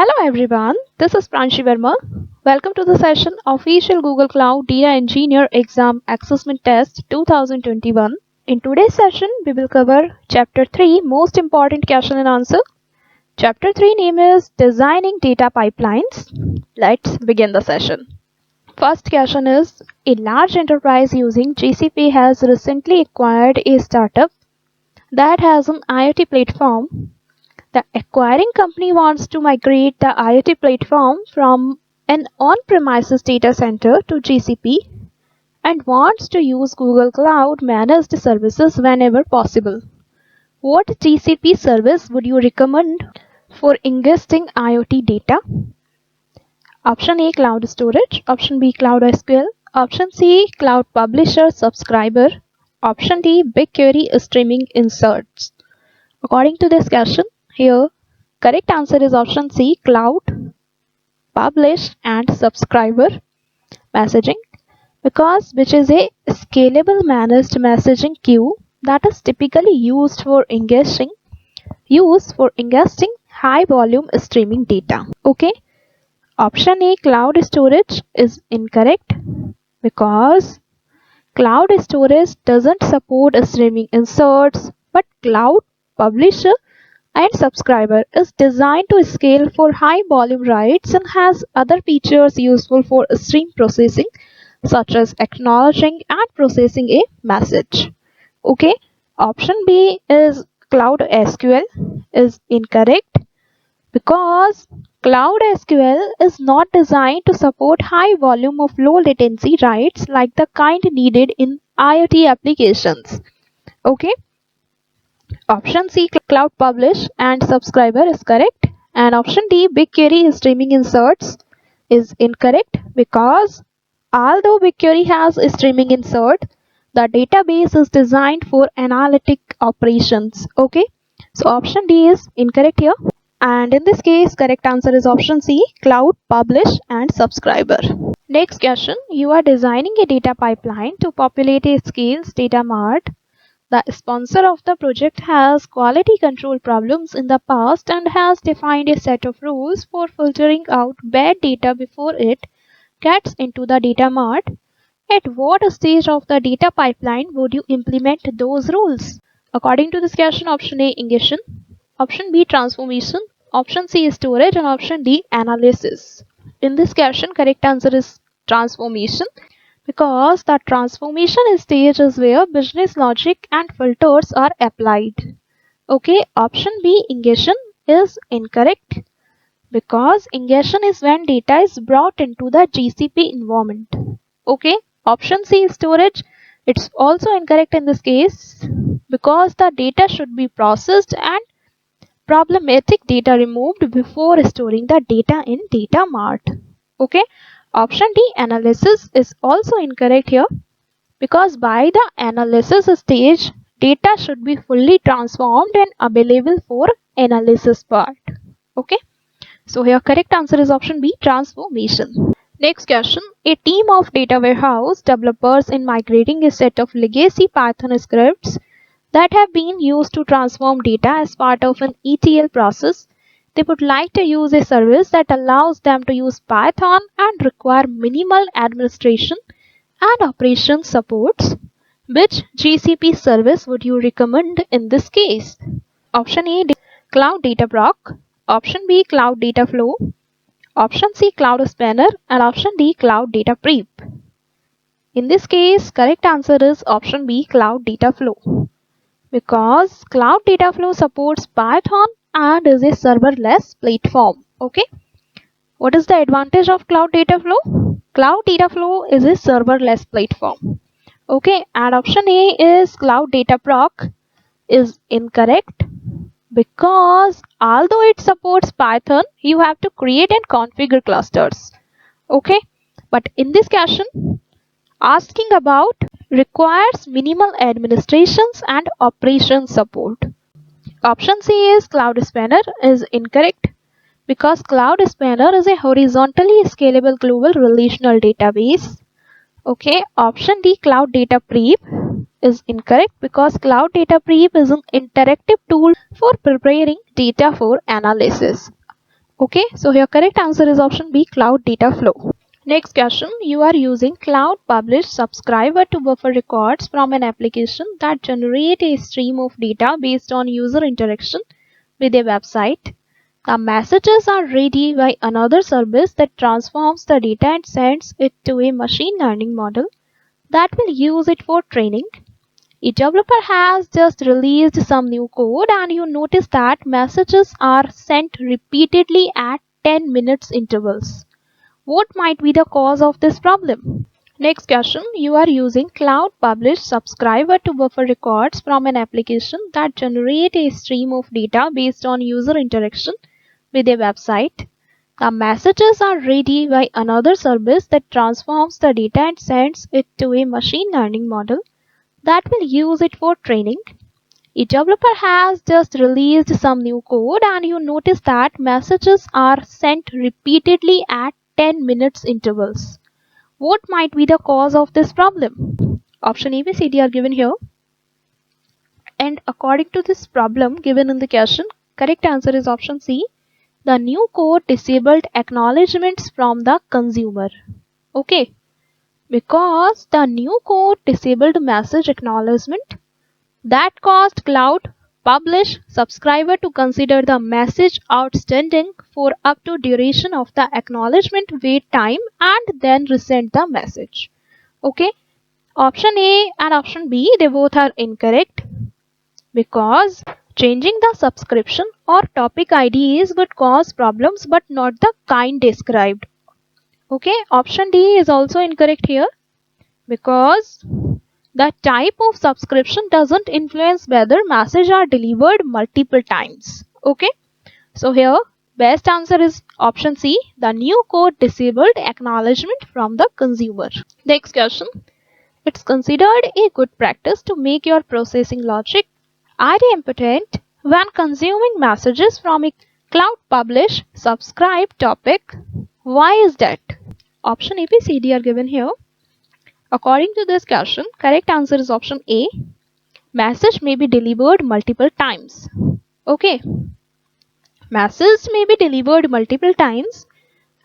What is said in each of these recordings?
Hello everyone, this is Pranshi Verma. Welcome to the session Official Google Cloud Data Engineer Exam Assessment Test 2021. In today's session, we will cover Chapter 3 Most Important Question and Answer. Chapter 3 name is Designing Data Pipelines. Let's begin the session. First question is, a large enterprise using GCP has recently acquired a startup that has an IoT platform. The acquiring company wants to migrate the IoT platform from an on-premises data center to GCP and wants to use Google Cloud Managed Services whenever possible. What GCP service would you recommend for ingesting IoT data? Option A, Cloud Storage. Option B, Cloud SQL. Option C, Cloud Publisher Subscriber. Option D, BigQuery Streaming Inserts. According to this question, here correct answer is option C, Cloud Publish and Subscriber Messaging, because which is a scalable managed messaging queue that is typically used for ingesting high volume streaming data. Okay, option A, Cloud Storage, is incorrect because Cloud Storage doesn't support streaming inserts, but Cloud Publisher and Subscriber is designed to scale for high volume writes and has other features useful for stream processing, such as acknowledging and processing a message. Okay, option B is Cloud SQL is incorrect because Cloud SQL is not designed to support high volume of low latency writes like the kind needed in IoT applications. Okay, option C, Cloud Publish and Subscriber, is correct, and option D, BigQuery Streaming Inserts, is incorrect because although BigQuery has a streaming insert, the database is designed for analytic operations. Okay, so option D is incorrect here, and in this case correct answer is option C, Cloud Publish and Subscriber. Next question, you are designing a data pipeline to populate a Scales data mart. The sponsor of the project has quality control problems in the past and has defined a set of rules for filtering out bad data before it gets into the data mart. At what stage of the data pipeline would you implement those rules? According to this question, option A, ingestion, option B, transformation, option C, storage, and option D, analysis. In this question, correct answer is transformation, because the transformation stage is where business logic and filters are applied. Okay, option B, ingestion, is incorrect because ingestion is when data is brought into the GCP environment. Okay, option C, storage, it's also incorrect in this case because the data should be processed and problematic data removed before storing the data in data mart. Okay, option D, analysis, is also incorrect here because by the analysis stage, data should be fully transformed and available for analysis part. Okay, so here correct answer is option B, transformation. Next question, a team of data warehouse developers in migrating a set of legacy Python scripts that have been used to transform data as part of an ETL process. They would like to use a service that allows them to use Python and require minimal administration and operation supports. Which GCP service would you recommend in this case? Option A, Cloud Dataproc, option B, Cloud Dataflow, option C, Cloud Spanner, and option D, Cloud Data Prep. In this case, correct answer is option B, Cloud Dataflow, because Cloud Dataflow supports Python and is a serverless platform. Okay, what is the advantage of Cloud Dataflow? Cloud Dataflow is a serverless platform. Okay, and option A is Cloud Dataproc is incorrect because although it supports Python, you have to create and configure clusters. Okay, but in this question, asking about requires minimal administrations and operation support. Option C is Cloud Spanner is incorrect because Cloud Spanner is a horizontally scalable global relational database. Okay, option D, Cloud Data Prep, is incorrect because Cloud Data Prep is an interactive tool for preparing data for analysis. Okay, so your correct answer is option B, cloud data flow. Next question, you are using Cloud Publish Subscriber to buffer records from an application that generate a stream of data based on user interaction with a website. The messages are ready by another service that transforms the data and sends it to a machine learning model that will use it for training. A developer has just released some new code and you notice that messages are sent repeatedly at 10 minutes intervals. What might be the cause of this problem? Next question, you are using Cloud Publish Subscriber to buffer records from an application that generate a stream of data based on user interaction with a website. The messages are ready by another service that transforms the data and sends it to a machine learning model that will use it for training. A developer has just released some new code and you notice that messages are sent repeatedly at 10 minutes intervals. What might be the cause of this problem? Option A, B, C, D are given here. And according to this problem given in the question, correct answer is option C. The new code disabled acknowledgements from the consumer. Okay. Because the new code disabled message acknowledgement, that caused Cloud Publish Subscriber to consider the message outstanding for up to duration of the acknowledgement wait time and then resend the message. Okay, option A and option B, they both are incorrect because changing the subscription or topic IDs would cause problems but not the kind described. Okay, option D is also incorrect here because the type of subscription doesn't influence whether messages are delivered multiple times. Okay, so here best answer is option C. The new code disabled acknowledgement from the consumer. Next question. It's considered a good practice to make your processing logic idempotent when consuming messages from a Cloud Publish Subscribe topic. Why is that? Option A, B, C, D are given here. According to this question, correct answer is option A. Message may be delivered multiple times. Okay. Message may be delivered multiple times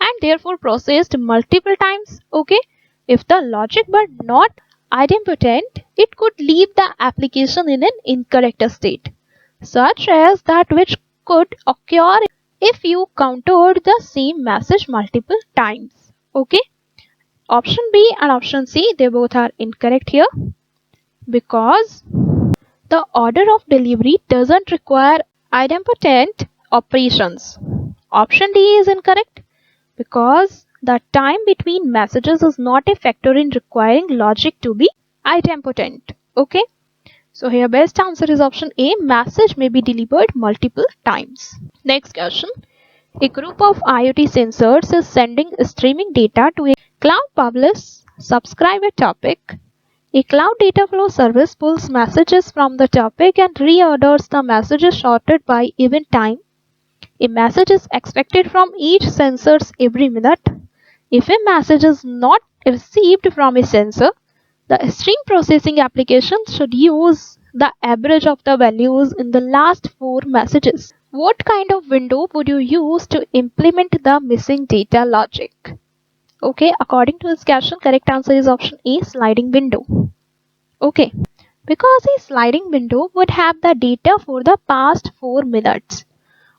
and therefore processed multiple times. Okay. If the logic were not idempotent, it could leave the application in an incorrect state, such as that which could occur if you countered the same message multiple times. Okay. Option B and option C, they both are incorrect here because the order of delivery doesn't require idempotent operations. Option D is incorrect because the time between messages is not a factor in requiring logic to be idempotent. Okay. So here best answer is option A. Message may be delivered multiple times. Next question. A group of IoT sensors is sending streaming data to a Cloud Publish Subscriber topic. A Cloud Data Flow service pulls messages from the topic and reorders the messages sorted by event time. A message is expected from each sensor every minute. If a message is not received from a sensor, the stream processing application should use the average of the values in the last 4 messages. What kind of window would you use to implement the missing data logic? Okay, according to this question, correct answer is option A, sliding window. Okay, because a sliding window would have the data for the past 4 minutes.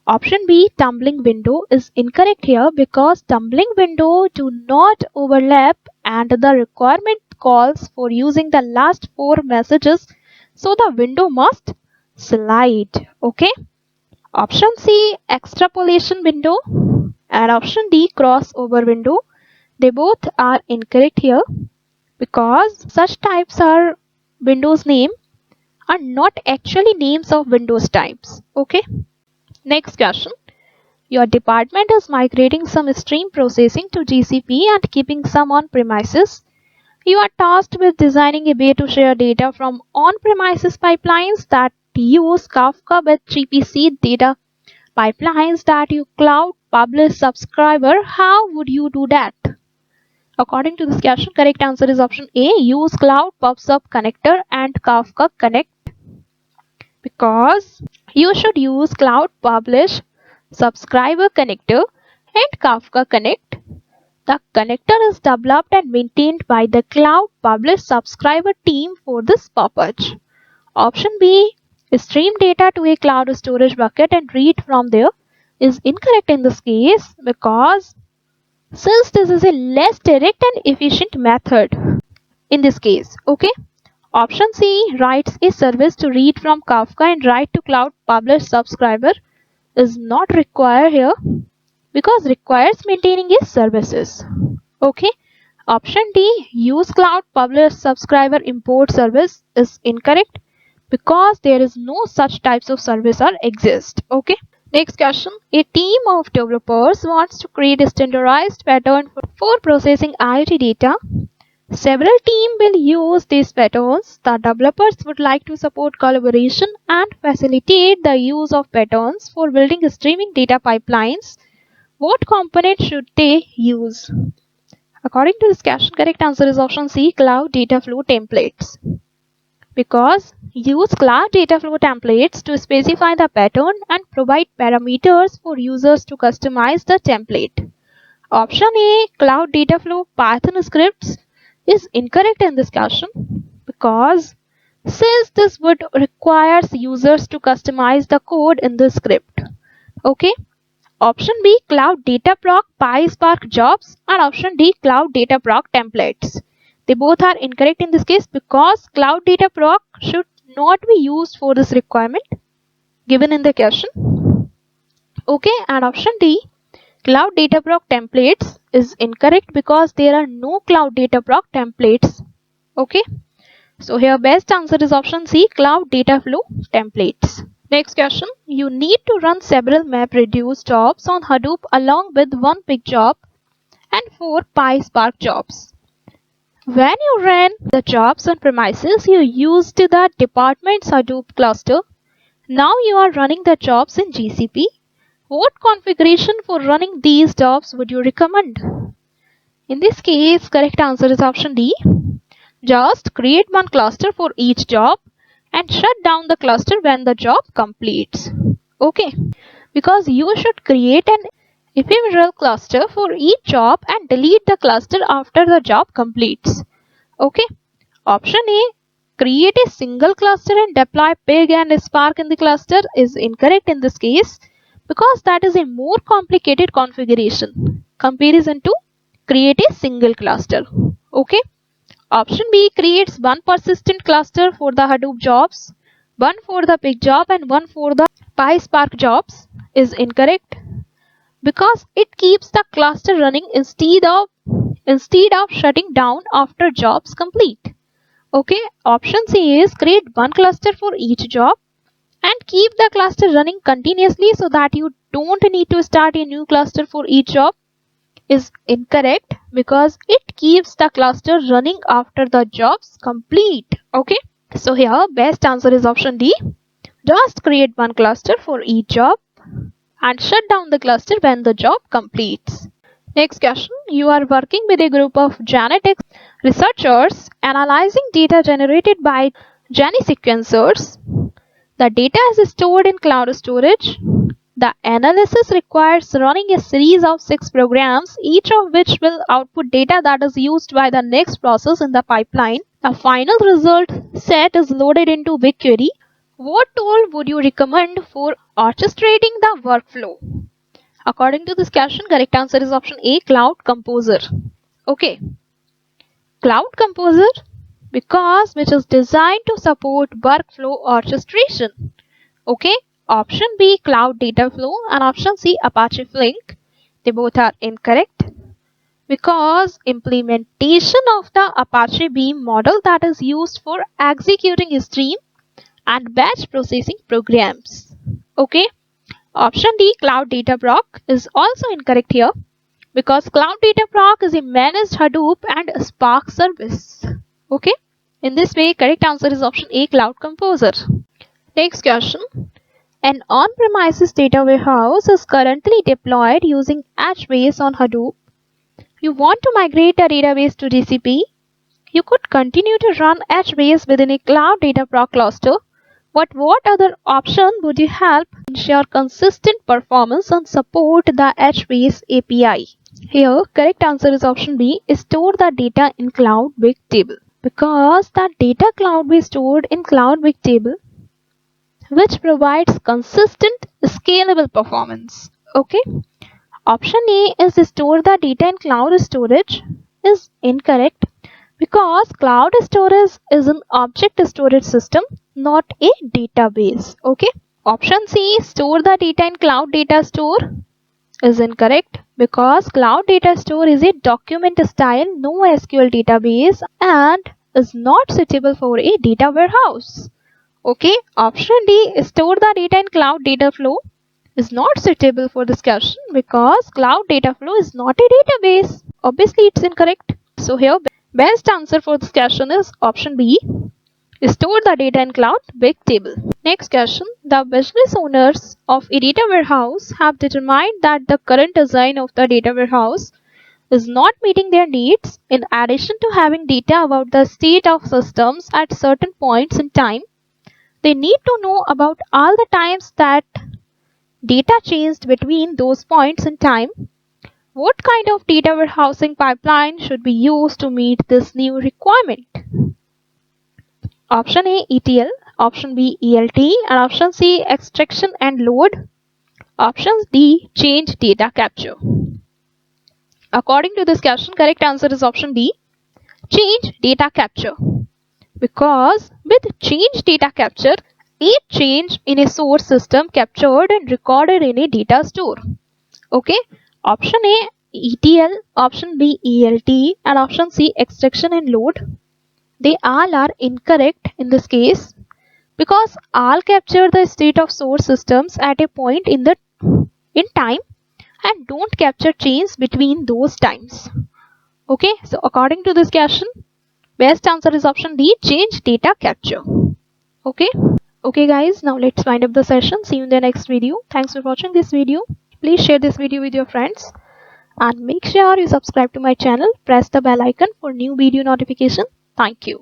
Option B, tumbling window is incorrect here because tumbling window do not overlap and the requirement calls for using the last 4 messages, so the window must slide. Okay. Option C, extrapolation window, and option D, crossover window. They both are incorrect here because such types are Windows name are not actually names of Windows types. Okay. Next question. Your department is migrating some stream processing to GCP and keeping some on premises. You are tasked with designing a way to share data from on-premises pipelines that use Kafka with GPC data pipelines that you Cloud Publish Subscriber. How would you do that? According to this question, correct answer is option A. Use Cloud PubSub connector and Kafka Connect because you should use Cloud Publish Subscriber Connector, and Kafka Connect. The connector is developed and maintained by the Cloud Publish Subscriber team for this purpose. Option B, stream data to a cloud storage bucket and read from there, is incorrect in this case because since this is a less direct and efficient method in this case. Okay. Option C, writes a service to read from Kafka and write to Cloud Publish Subscriber, is not required here because requires maintaining a services. Okay. Option D, use Cloud Publish Subscriber import service, is incorrect because there is no such types of service or exist. Okay. Next question. A team of developers wants to create a standardized pattern for processing IoT data. Several teams will use these patterns. The developers would like to support collaboration and facilitate the use of patterns for building streaming data pipelines. What component should they use? According to this question, correct answer is option C, Cloud Data Flow Templates. Because use Cloud Data Flow Templates to specify the pattern and provide parameters for users to customize the template. Option A, Cloud Data Flow Python scripts, is incorrect in this question because since this would require users to customize the code in the script. Okay. Option B, Cloud Dataproc PySpark jobs, and option D, Cloud Dataproc templates. They both are incorrect in this case because Cloud Dataproc should not be used for this requirement given in the question. Okay, and option D, Cloud Dataproc templates, is incorrect because there are no Cloud Dataproc templates. Okay, so here best answer is option C, Cloud Data Flow templates. Next question. You need to run several MapReduce jobs on Hadoop along with one big job and 4 PySpark jobs. When you ran the jobs on premises, you used the department's Hadoop cluster. Now you are running the jobs in GCP. What configuration for running these jobs would you recommend? In this case, correct answer is option D. Just create one cluster for each job and shut down the cluster when the job completes. Okay, because you should create an ephemeral cluster for each job and delete the cluster after the job completes. Okay, option A, create a single cluster and deploy Pig and Spark in the cluster, is incorrect in this case because that is a more complicated configuration comparison to create a single cluster. Okay. Option B, creates one persistent cluster for the Hadoop jobs, one for the Pig job and one for the PySpark jobs, is incorrect because it keeps the cluster running instead of shutting down after jobs complete. Okay, option C is create one cluster for each job and keep the cluster running continuously so that you don't need to start a new cluster for each job, is incorrect because it keeps the cluster running after the jobs complete. Okay, so here best answer is option D. Just create one cluster for each job and shut down the cluster when the job completes. Next question. You are working with a group of genetics researchers analyzing data generated by Gene sequencers. The data is stored in cloud storage. The analysis requires running a series of 6 programs, each of which will output data that is used by the next process in the pipeline. The final result set is loaded into BigQuery. What tool would you recommend for orchestrating the workflow? According to this question, correct answer is option A, Cloud Composer. Okay, Cloud Composer because which is designed to support workflow orchestration. Okay. Option B, Cloud Data Flow, and option C, Apache Flink. They both are incorrect because implementation of the Apache Beam model that is used for executing stream and batch processing programs. Okay. Option D, Cloud Dataproc, is also incorrect here because Cloud Dataproc is a managed Hadoop and Spark service. Okay. In this way, correct answer is option A, Cloud Composer. Next question. An on-premises data warehouse is currently deployed using HBase on Hadoop. You want to migrate the database to GCP. You could continue to run HBase within a Cloud Dataproc cluster, What other option would you help ensure consistent performance and support the HBase API? Here, correct answer is option B, store the data in Cloud Bigtable. Because the data cloud be stored in Cloud Bigtable, which provides consistent, scalable performance. Okay. Option A is store the data in cloud storage is incorrect because cloud storage is an object storage system, not a database. Okay. Option C, store the data in cloud data store, is incorrect because cloud data store is a document style NoSQL database and is not suitable for a data warehouse. Okay. Option D, store the data in cloud data flow, is not suitable for this question because cloud data flow is not a database. Obviously, it's incorrect. So here, best answer for this question is option B, store the data in Cloud Bigtable. Next question, the business owners of a data warehouse have determined that the current design of the data warehouse is not meeting their needs. In addition to having data about the state of systems at certain points in time, they need to know about all the times that data changed between those points in time. What kind of data warehousing pipeline should be used to meet this new requirement? Option A, ETL, option B, ELT, and option C, extraction and load. Option D, change data capture. According to this question, correct answer is option D, change data capture. Because with change data capture, a change in a source system captured and recorded in a data store. Okay. Option A, ETL, option B, ELT, and option C, extraction and load. They all are incorrect in this case because all capture the state of source systems at a point in time and don't capture change between those times. Okay, so according to this question, best answer is option D, change data capture. Okay. Okay guys, now let's wind up the session. See you in the next video. Thanks for watching this video. Please share this video with your friends and make sure you subscribe to my channel. Press the bell icon for new video notification. Thank you.